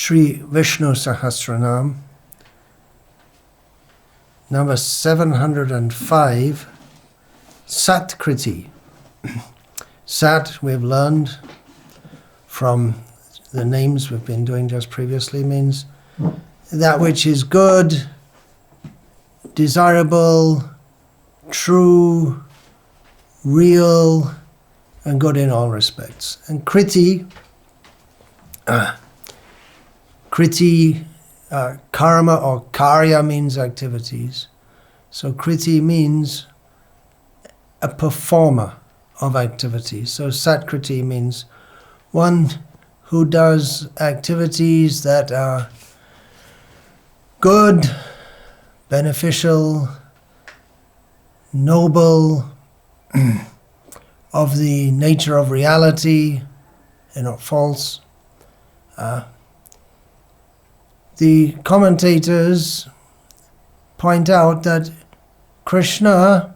Sri Vishnu Sahasranama, number 705, Sat-kirti. Sat, we've learned from the names we've been doing just previously, means that which is good, desirable, true, real, and good in all respects. And kriti, karma or karya means activities. So kriti means a performer of activities. So Sat-kirti means one who does activities that are good, beneficial, noble, of the nature of reality, and not false. The commentators point out that Krishna,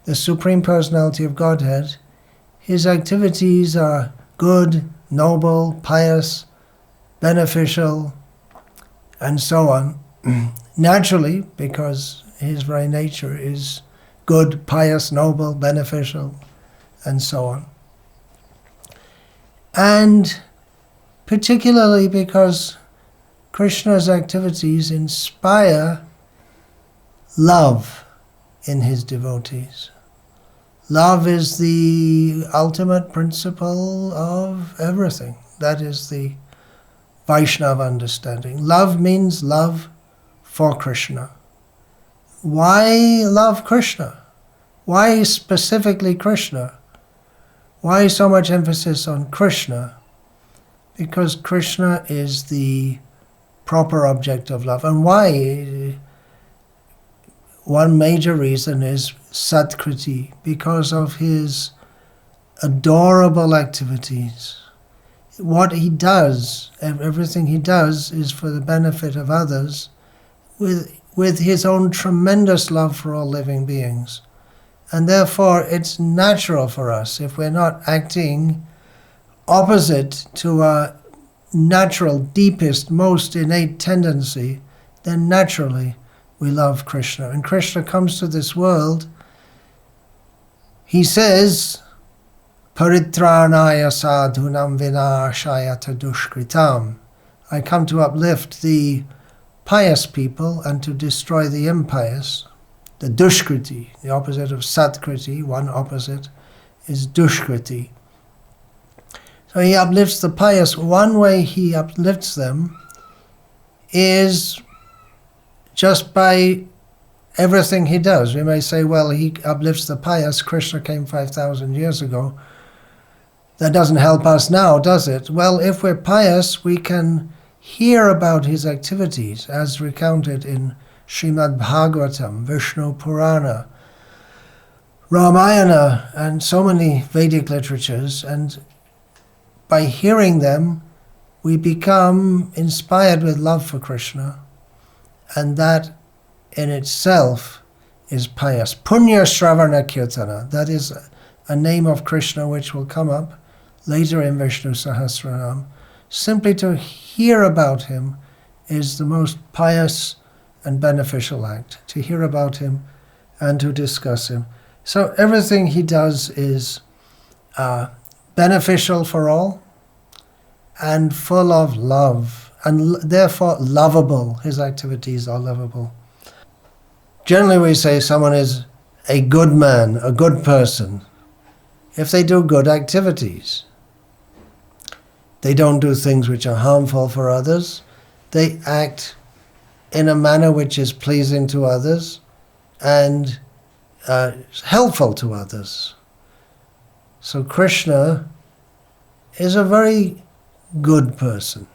the Supreme Personality of Godhead, his activities are good, noble, pious, beneficial, and so on. Naturally, because his very nature is good, pious, noble, beneficial, and so on. And particularly because Krishna's activities inspire love in his devotees. Love is the ultimate principle of everything. That is the Vaishnava understanding. Love means love for Krishna. Why love Krishna? Why specifically Krishna? Why so much emphasis on Krishna? Because Krishna is the proper object of love. And why? One major reason is Sat-kirti, because of his adorable activities. What he does, everything he does is for the benefit of others, with his own tremendous love for all living beings. And therefore it's natural for us, if we're not acting opposite to our natural, deepest, most innate tendency, then naturally we love Krishna. And Krishna comes to this world, he says, Paritranaya sadhunam vinashaya tadushkritam. I come to uplift the pious people and to destroy the impious. The dushkriti, the opposite of Sat-kirti, one opposite, is dushkriti. So he uplifts the pious. One way he uplifts them is just by everything he does. We may say, well, he uplifts the pious. Krishna came 5,000 years ago. That doesn't help us now, does it? Well, if we're pious, we can hear about his activities as recounted in Srimad Bhagavatam, Vishnu Purana, Ramayana, and so many Vedic literatures. And by hearing them, we become inspired with love for Krishna. And that in itself is pious. Punya Shravana Kirtana, that is a name of Krishna which will come up later in Vishnu Sahasranama. Simply to hear about him is the most pious and beneficial act. To hear about him and to discuss him. So everything he does is beneficial for all and full of love, and therefore lovable. His activities are lovable. Generally we say someone is a good man, a good person, if they do good activities. They don't do things which are harmful for others. They act in a manner which is pleasing to others and helpful to others. So Krishna is a very good person.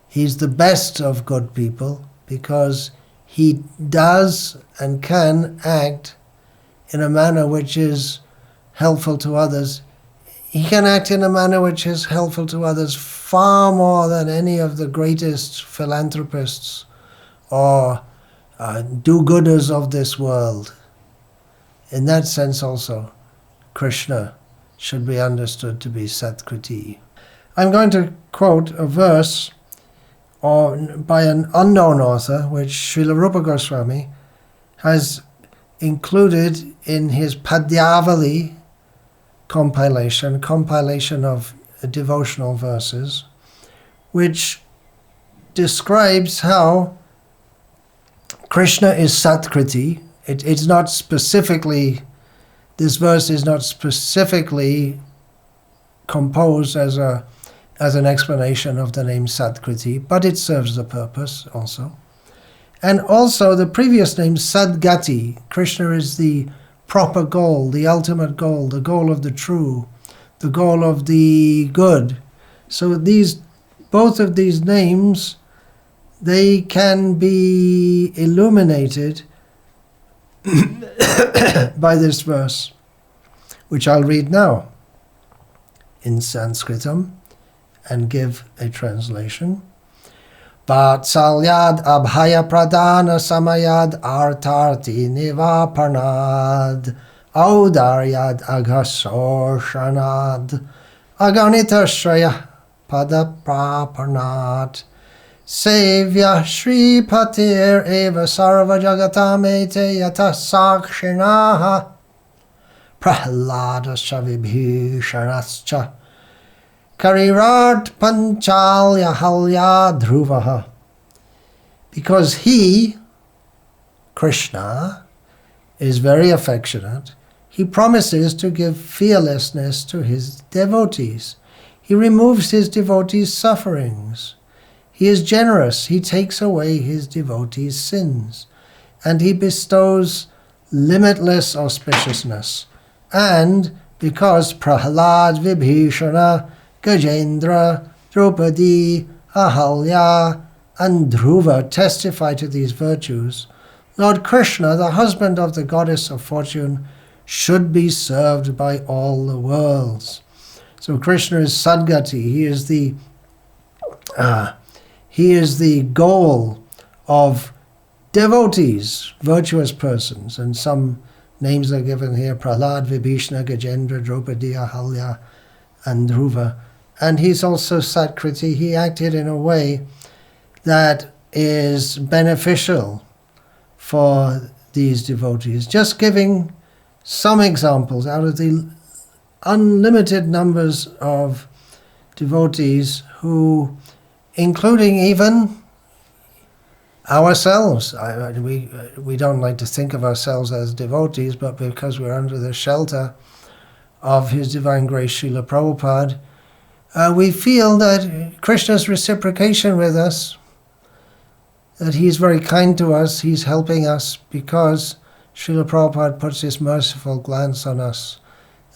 He's the best of good people because he does and can act in a manner which is helpful to others. He can act in a manner which is helpful to others far more than any of the greatest philanthropists or do-gooders of this world. In that sense also, Krishna should be understood to be Sat-kirti. I'm going to quote a verse or by an unknown author, which Srila Rupa Goswami has included in his Padyavali compilation of devotional verses, which describes how Krishna is Sat-kirti. It's not specifically, this verse is not specifically composed as an explanation of the name Sat-kirti, but it serves the purpose also. And also the previous name Sadgati. Krishna is the proper goal, the ultimate goal, the goal of the true, the goal of the good. So both of these names, they can be illuminated by this verse, which I'll read now in Sanskritam and give a translation. Vatsalyad abhaya pradana samayad artarti nivaparnad audaryad aghasoshanad aganitashraya padapraparnat sevya shripatir eva sarva jagatamete yata sakshinaha prahladascha vibhishanascha Karirat panchalya halya dhruvaha. Because he, Krishna, is very affectionate, he promises to give fearlessness to his devotees. He removes his devotees' sufferings. He is generous. He takes away his devotees' sins. And he bestows limitless auspiciousness. And because Prahlad Vibhishana, Gajendra, Draupadi, Ahalya, and Dhruva testify to these virtues, Lord Krishna, the husband of the goddess of fortune, should be served by all the worlds. So Krishna is Sadgati. He is the goal of devotees, virtuous persons, and some names are given here: Prahlad, Vibhishana, Gajendra, Draupadi, Ahalya, and Dhruva. And he's also Sat-kirti. He acted in a way that is beneficial for these devotees. Just giving some examples out of the unlimited numbers of devotees who, including even ourselves, we don't like to think of ourselves as devotees, but because we're under the shelter of His Divine Grace Srila Prabhupada, we feel that Krishna's reciprocation with us, that He's very kind to us, He's helping us because Srila Prabhupada puts His merciful glance on us.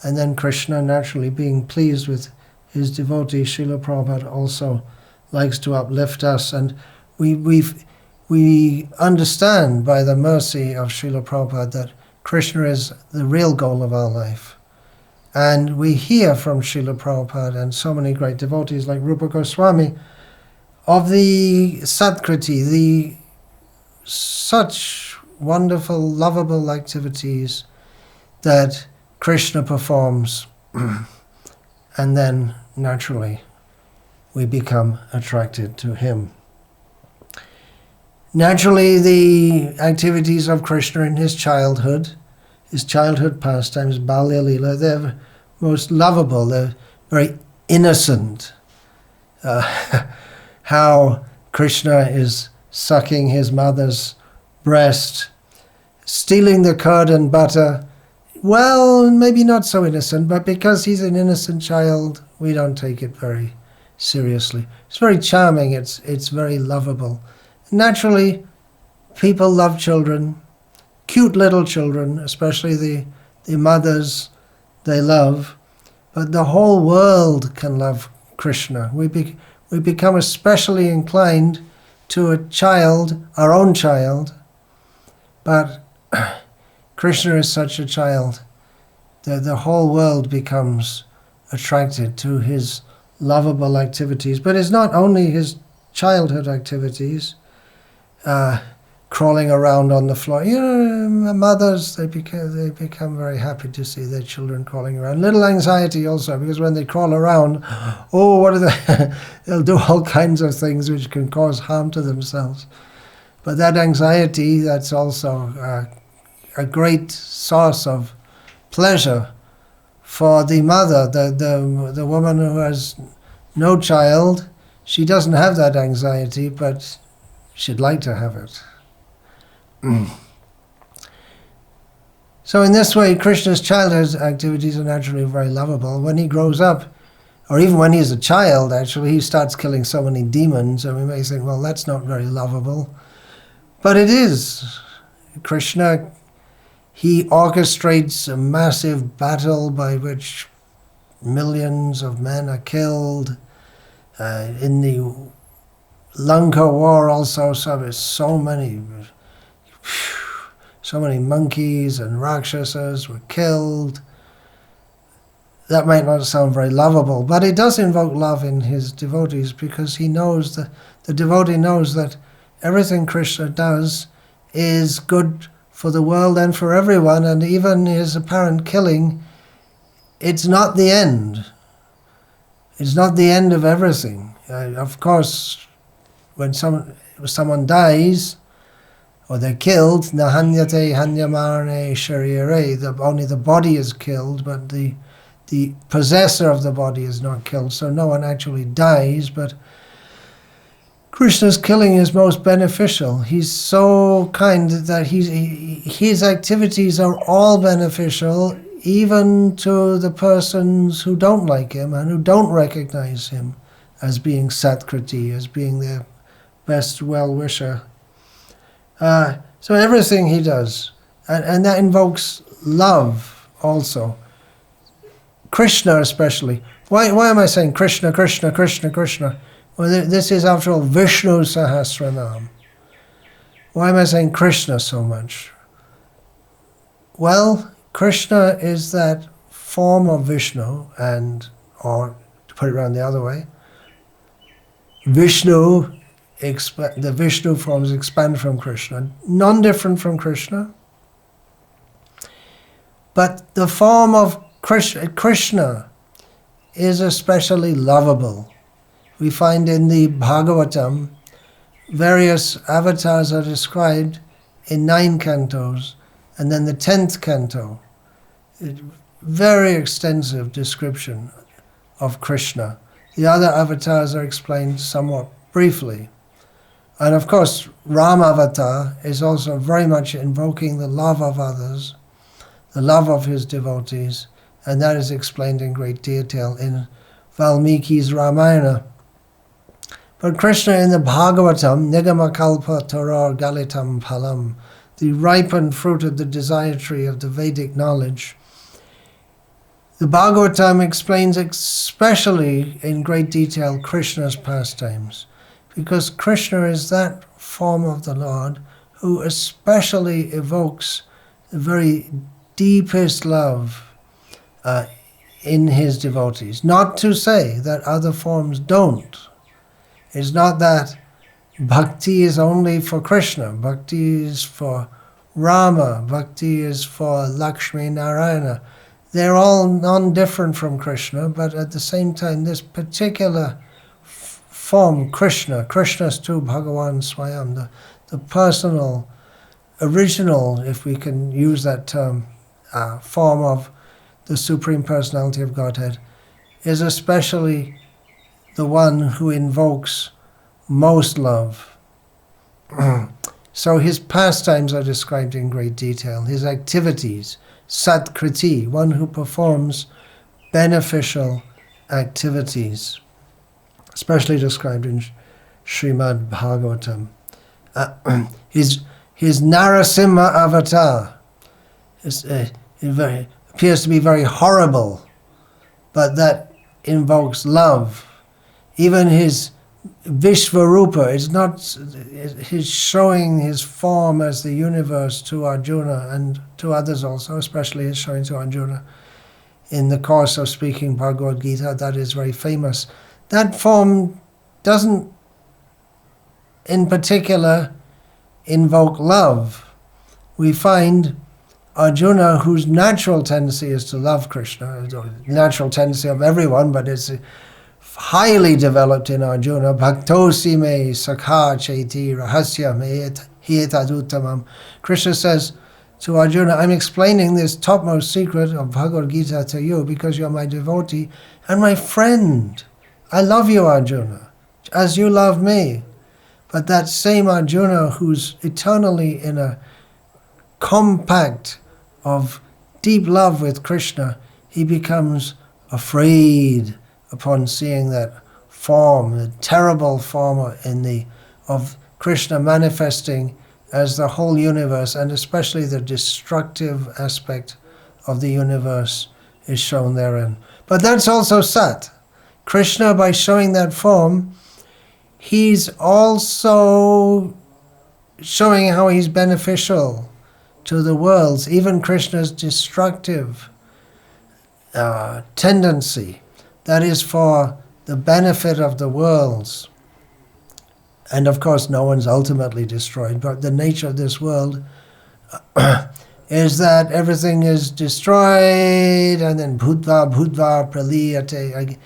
And then Krishna, naturally being pleased with His devotees, Srila Prabhupada also likes to uplift us. And we understand by the mercy of Srila Prabhupada that Krishna is the real goal of our life. And we hear from Srila Prabhupada and so many great devotees like Rupa Goswami of the Sat-kirti, such wonderful, lovable activities that Krishna performs, and then naturally we become attracted to him. Naturally, the activities of Krishna in his childhood pastimes, Balya Lila, they're most lovable, they're very innocent. How Krishna is sucking his mother's breast, stealing the curd and butter. Well, maybe not so innocent, but because he's an innocent child, we don't take it very seriously. It's very charming, it's very lovable. Naturally, people love children, cute little children, especially the mothers they love, but the whole world can love Krishna. We become especially inclined to a child, our own child, but Krishna is such a child that the whole world becomes attracted to his lovable activities. But it's not only his childhood activities. crawling around on the floor. Mothers, they become very happy to see their children crawling around. Little anxiety also, because when they crawl around, what are they? They'll do all kinds of things which can cause harm to themselves. But that anxiety, that's also a great source of pleasure for the mother, the woman who has no child. She doesn't have that anxiety, but she'd like to have it. So in this way, Krishna's childhood activities are naturally very lovable. When he grows up, or even when he's a child, actually, he starts killing so many demons, and we may think, well, that's not very lovable. But it is. Krishna, he orchestrates a massive battle by which millions of men are killed. In the Lanka war also, so many monkeys and rakshasas were killed. That might not sound very lovable, but it does invoke love in his devotees, because he knows that the devotee knows that everything Krishna does is good for the world and for everyone, and even his apparent killing, it's not the end. It's not the end of everything. Of course, when someone dies, or they're killed, nahanyate hanyamarne sharire, only the body is killed, but the possessor of the body is not killed, so no one actually dies, but Krishna's killing is most beneficial. He's so kind that his activities are all beneficial, even to the persons who don't like him and who don't recognize him as being Sat-kirti, as being their best well-wisher. So everything he does, and that invokes love also. Krishna especially. Why am I saying Krishna, Krishna, Krishna, Krishna? Well, this is, after all, Vishnu Sahasranama. Why am I saying Krishna so much? Well, Krishna is that form of Vishnu, or to put it around the other way, the Vishnu forms expand from Krishna, non-different from Krishna. But the form of Krishna is especially lovable. We find in the Bhagavatam, various avatars are described in 9 cantos, and then the 10th canto, very extensive description of Krishna. The other avatars are explained somewhat briefly. And of course, Ram avatar is also very much invoking the love of others, the love of his devotees, and that is explained in great detail in Valmiki's Ramayana. But Krishna in the Bhagavatam, Nigamakalpa Tarar Galitam Phalam, the ripened fruit of the desire tree of the Vedic knowledge, the Bhagavatam explains especially in great detail Krishna's pastimes, because Krishna is that form of the Lord who especially evokes the very deepest love in his devotees. Not to say that other forms don't. It's not that Bhakti is only for Krishna. Bhakti is for Rama. Bhakti is for Lakshmi Narayana. They're all non-different from Krishna, but at the same time, this particular form, Krishna's tu Bhagavan Swayam, the personal, original, if we can use that term, form of the Supreme Personality of Godhead, is especially the one who invokes most love. So his pastimes are described in great detail. His activities, Sat-kirti, one who performs beneficial activities, especially described in Srimad Bhagavatam. His Narasimha avatar appears to be very horrible, but that invokes love. Even his Vishvarupa is not his showing his form as the universe to Arjuna and to others also, especially his showing to Arjuna in the course of speaking Bhagavad Gita. That is very famous. That form doesn't in particular invoke love, we find Arjuna, whose natural tendency is to love Krishna, natural tendency of everyone, but it's highly developed in Arjuna. Bhaktosi me sakha cheti rahasya me hietaduttamam. Krishna says to Arjuna, I'm explaining this topmost secret of Bhagavad Gita to you because you're my devotee and my friend. I love you, Arjuna, as you love me. But that same Arjuna who's eternally in a compact of deep love with Krishna, he becomes afraid upon seeing that form, the terrible form of Krishna manifesting as the whole universe, and especially the destructive aspect of the universe is shown therein. But that's also Sat. Krishna, by showing that form, he's also showing how he's beneficial to the worlds, even Krishna's destructive tendency, that is for the benefit of the worlds. And of course no one's ultimately destroyed, but the nature of this world is that everything is destroyed and then bhutva praliyate,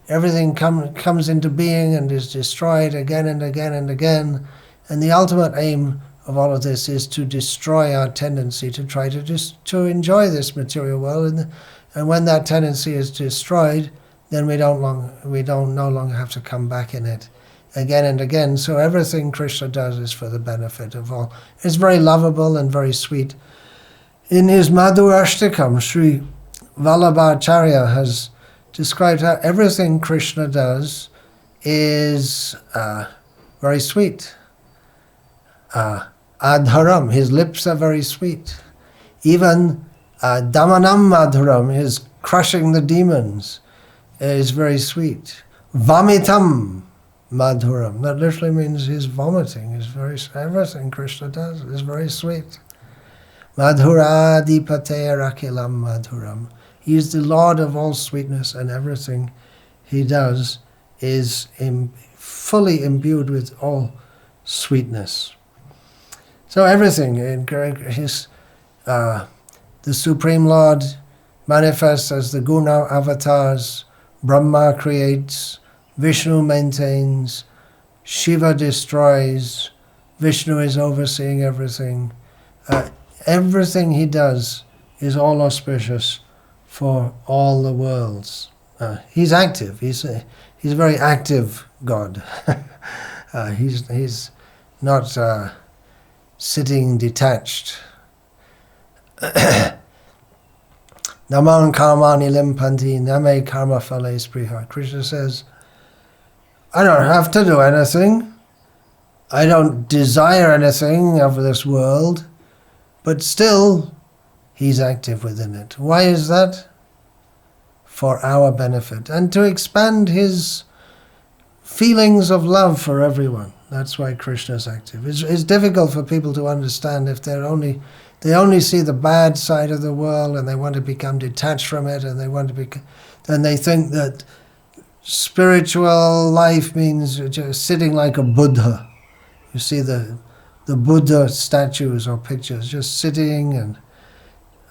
everything comes into being and is destroyed again and again and again. And the ultimate aim of all of this is to destroy our tendency to try to enjoy this material world. And when that tendency is destroyed, then we no longer have to come back in it again and again. So everything Krishna does is for the benefit of all. It's very lovable and very sweet. In his Madhurashtakam, Sri Vallabhacharya has described how everything Krishna does is very sweet. Adharam, his lips are very sweet. Even Damanam Madhuram, his crushing the demons, is very sweet. Vamitam Madhuram, that literally means his vomiting is everything Krishna does is very sweet. Madhuradipate Rakilam Madhuram. He is the Lord of all sweetness, and everything he does is fully imbued with all sweetness. So everything, the Supreme Lord manifests as the Guna avatars, Brahma creates, Vishnu maintains, Shiva destroys, Vishnu is overseeing everything. Everything he does is all auspicious for all the worlds. He's active. He's a very active God. He's not sitting detached. Naman karmani limpanti name karma phale spriha. Krishna says, I don't have to do anything. I don't desire anything of this world, but still he's active within it. Why is that? For our benefit and to expand his feelings of love for everyone. That's why Krishna is active. It's difficult for people to understand if they only see the bad side of the world and they want to become detached from it, and then they think that spiritual life means just sitting like a Buddha. You see the Buddha statues or pictures, just sitting and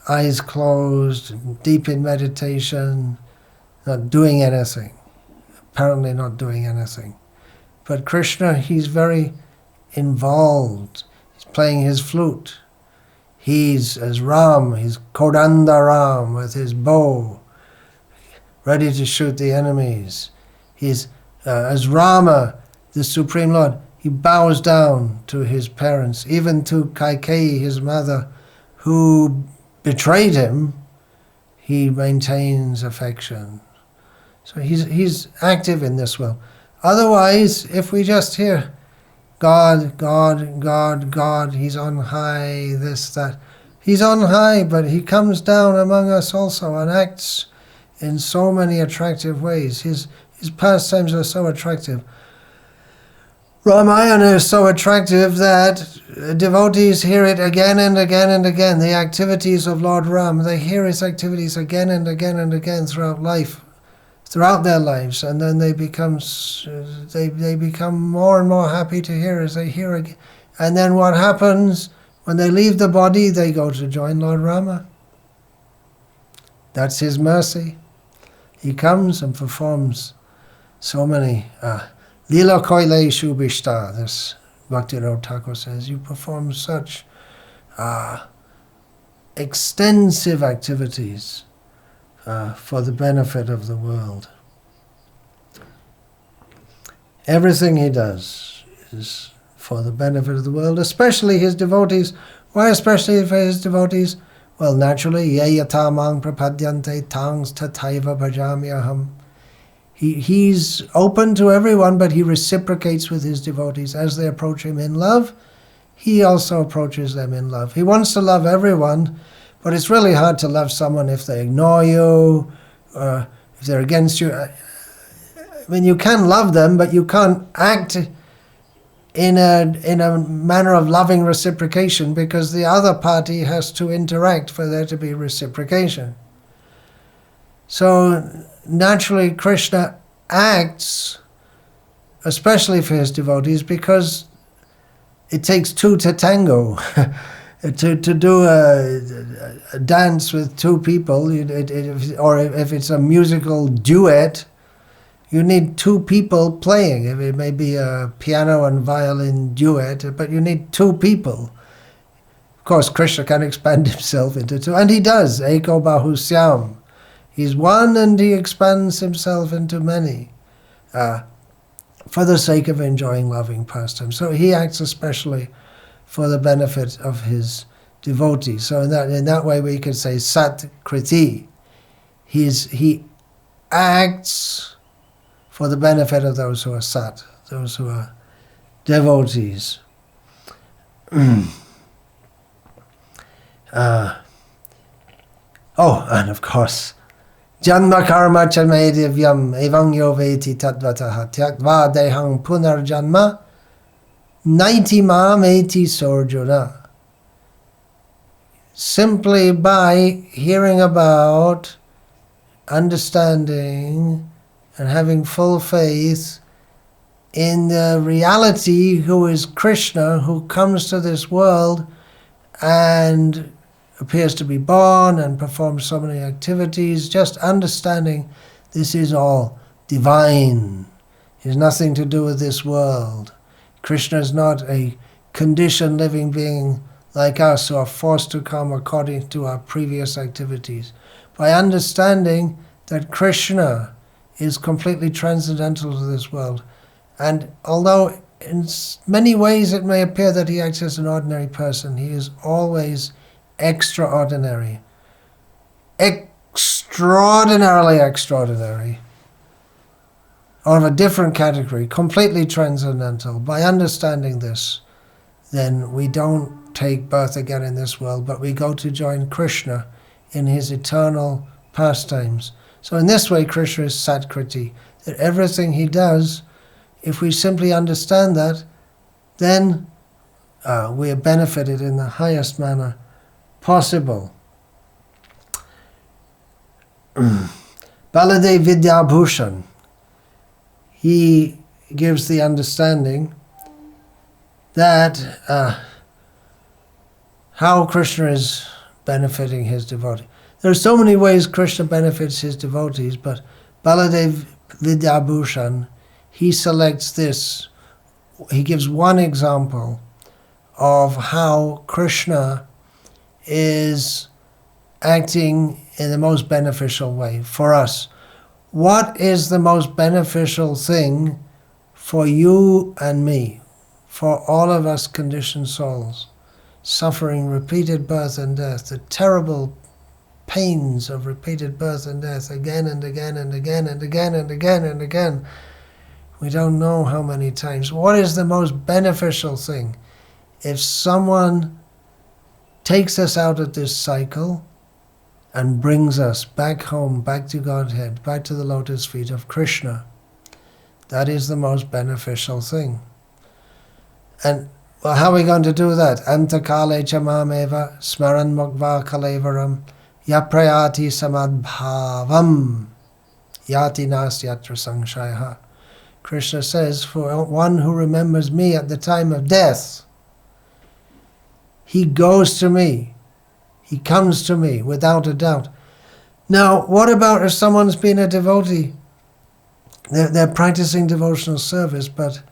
eyes closed, deep in meditation, not doing anything. Apparently not doing anything. But Krishna, he's very involved. He's playing his flute. He's as Ram, he's Kodanda Ram with his bow, ready to shoot the enemies. He's as Rama, the Supreme Lord. He bows down to his parents, even to Kaikeyi, his mother, who betrayed him. He maintains affection. So he's active in this world. Otherwise, if we just hear God, God, God, God, he's on high, this, that. He's on high, but he comes down among us also and acts in so many attractive ways. His pastimes are so attractive. Ramayana is so attractive that devotees hear it again and again and again. The activities of Lord Ram, they hear his activities again and again and again throughout their lives, and then they become more and more happy to hear as they hear And then what happens? When they leave the body, they go to join Lord Rama. That's his mercy. He comes and performs so many Lila Koile Shubishta, this Bhakti Thakur says. You perform such extensive activities for the benefit of the world. Everything he does is for the benefit of the world, especially his devotees. Why especially for his devotees? Well, naturally, ye yata mang prapadyante tangs tataiva bhajamyaham. He's open to everyone, but he reciprocates with his devotees. As they approach him in love, he also approaches them in love. He wants to love everyone, but it's really hard to love someone if they ignore you, if they're against you. I mean, you can love them, but you can't act in a manner of loving reciprocation, because the other party has to interact for there to be reciprocation. So naturally Krishna acts, especially for his devotees, because it takes two to tango. to do a dance with two people, or if it's a musical duet, you need two people playing. It may be a piano and violin duet, but you need two people. Of course, Krishna can expand himself into two, and he does. Eko bahu syam. He's one and he expands himself into many for the sake of enjoying loving pastime. So he acts especially for the benefit of his devotees. So in that way we could say Sat-kirti. He acts for the benefit of those who are sat, those who are devotees. And of course, Janma karma chame divyam evang yo veti tatvataha tyaktva dehang punar janma naiti mam eti sorjuna. Simply by hearing about, understanding, and having full faith in the reality who is Krishna, who comes to this world and appears to be born and performs so many activities, just understanding this is all divine. It has nothing to do with this world. Krishna is not a conditioned living being like us who are forced to come according to our previous activities. By understanding that Krishna is completely transcendental to this world, and although in many ways it may appear that he acts as an ordinary person, he is always extraordinary, extraordinarily extraordinary, of a different category, completely transcendental. By understanding this, then we don't take birth again in this world, but we go to join Krishna in his eternal pastimes. So in this way, Krishna is Sat-kirti, that everything he does, if we simply understand that, then we are benefited in the highest manner possible. Baladev Vidya Bhushan, he gives the understanding that how Krishna is benefiting his devotee. There are so many ways Krishna benefits his devotees, but Baladev Vidya Bhushan, he selects this. He gives one example of how Krishna is acting in the most beneficial way for us. What is the most beneficial thing for you and me, for all of us conditioned souls, suffering repeated birth and death, the terrible pains of repeated birth and death again and again and again and again and again and again. We don't know how many times. What is the most beneficial thing? If someone takes us out of this cycle and brings us back home, back to Godhead, back to the lotus feet of Krishna, that is the most beneficial thing. And well, how are we going to do that? Antakale chamameva smaran mokva kalevaram yaprayati samadbhavam yati nasyatra sangshaya. Krishna says, for one who remembers me at the time of death, He goes to me. He comes to me without a doubt. Now, what about if someone's been a devotee? They're practicing devotional service, but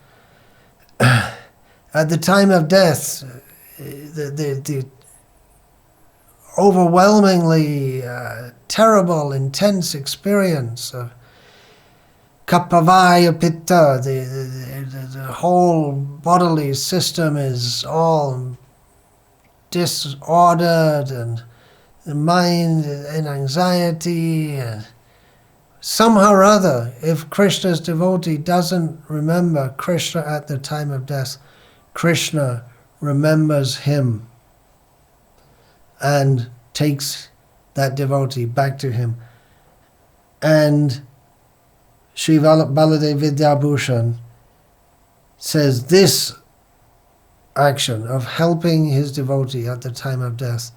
at the time of death, the overwhelmingly terrible, intense experience of kapavaya pitta, the whole bodily system is all disordered, and the mind in anxiety, and somehow or other, if Krishna's devotee doesn't remember Krishna at the time of death, Krishna remembers him and takes that devotee back to him. And Sri Baladev Vidyabhushan says this action of helping his devotee at the time of death,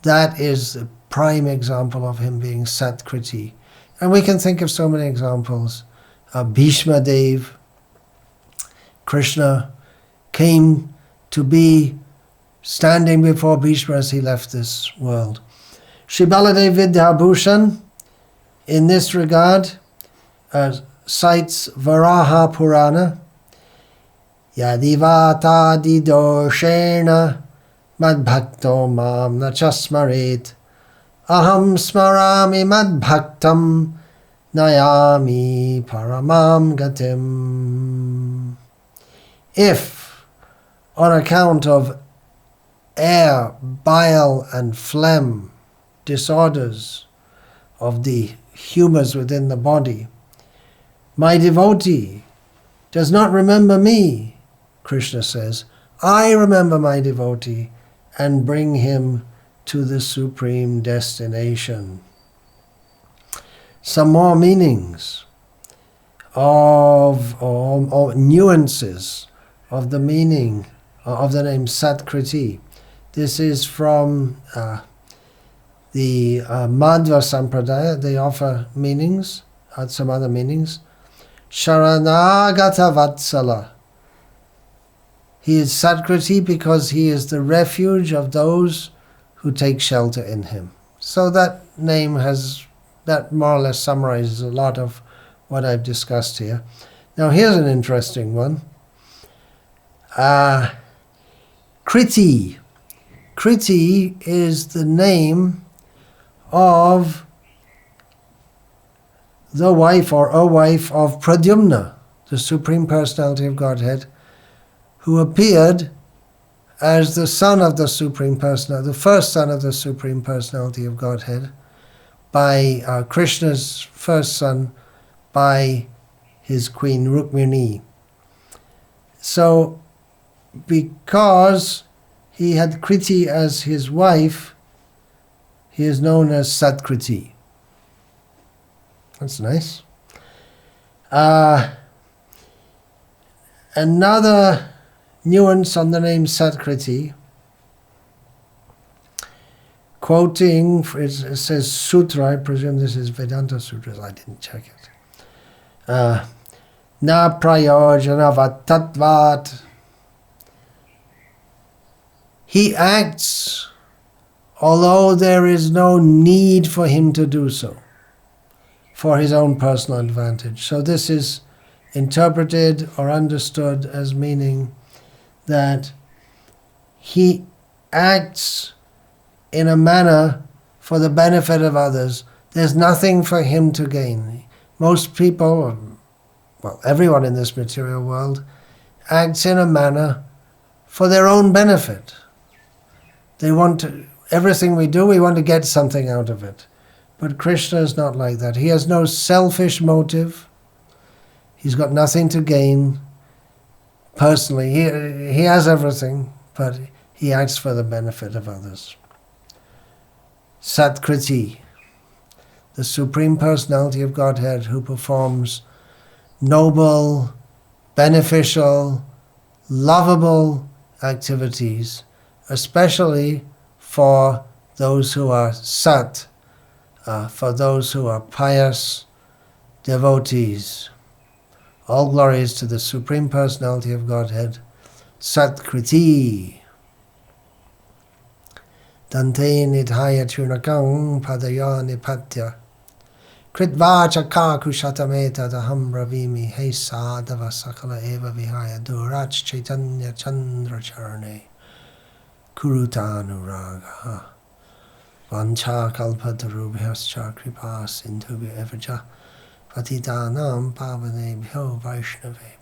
that is the prime example of him being Sat-kirti. And we can think of so many examples. Bhishma Dev, Krishna came to be standing before Bhishma as he left this world. Sri Baladev Vidyabhushan, in this regard, cites Varaha Purana, Yadivata didoshena madbhakto mam nachasmaret aham smarami madbhaktam nayami paramam gatim. If, on account of air, bile and phlegm disorders of the humors within the body, my devotee does not remember me, Krishna says, I remember my devotee and bring him to the supreme destination. Some more meanings of or nuances of the meaning of the name Sat-kirti. This is from the Madhva Sampradaya. They offer meanings, some other meanings. Sharanagata Vatsala. He is Sat-kirti because he is the refuge of those who take shelter in him. So that name that more or less summarizes a lot of what I've discussed here. Now here's an interesting one. Kriti. Kriti is the name of the wife or a wife of Pradyumna, the Supreme Personality of Godhead, who appeared as the son of the Supreme Personality, the first son of the Supreme Personality of Godhead, by Krishna's first son, by his queen Rukmini. So, because he had Kriti as his wife, he is known as Sat-kirti. That's nice. Another nuance on the name Sat-kirti, quoting, it says Sutra, I presume this is Vedanta Sutras, I didn't check it. Na prayojana vattatvat. He acts although there is no need for him to do so, for his own personal advantage. So this is interpreted or understood as meaning that he acts in a manner for the benefit of others. There's nothing for him to gain. Most people, well, everyone in this material world, acts in a manner for their own benefit. They want to, everything we do, we want to get something out of it. But Krishna is not like that. He has no selfish motive. He's got nothing to gain personally. He has everything, but he acts for the benefit of others. Sat-kirti, the Supreme Personality of Godhead who performs noble, beneficial, lovable activities, especially for those who are sat, for those who are pious devotees. All glories to the Supreme Personality of Godhead, Sat-kirti. Dante nidhaya churnakam padaya nipatya Kritvacha kaku shatameta daham bravimi He sadhava sakala eva vihaya Durach chaitanya chandra charane Kurutanuraga Vancha kalpatarubhyascha kripa sindhubhya evacha Patitanam pavanebhyo vaishnavebhyo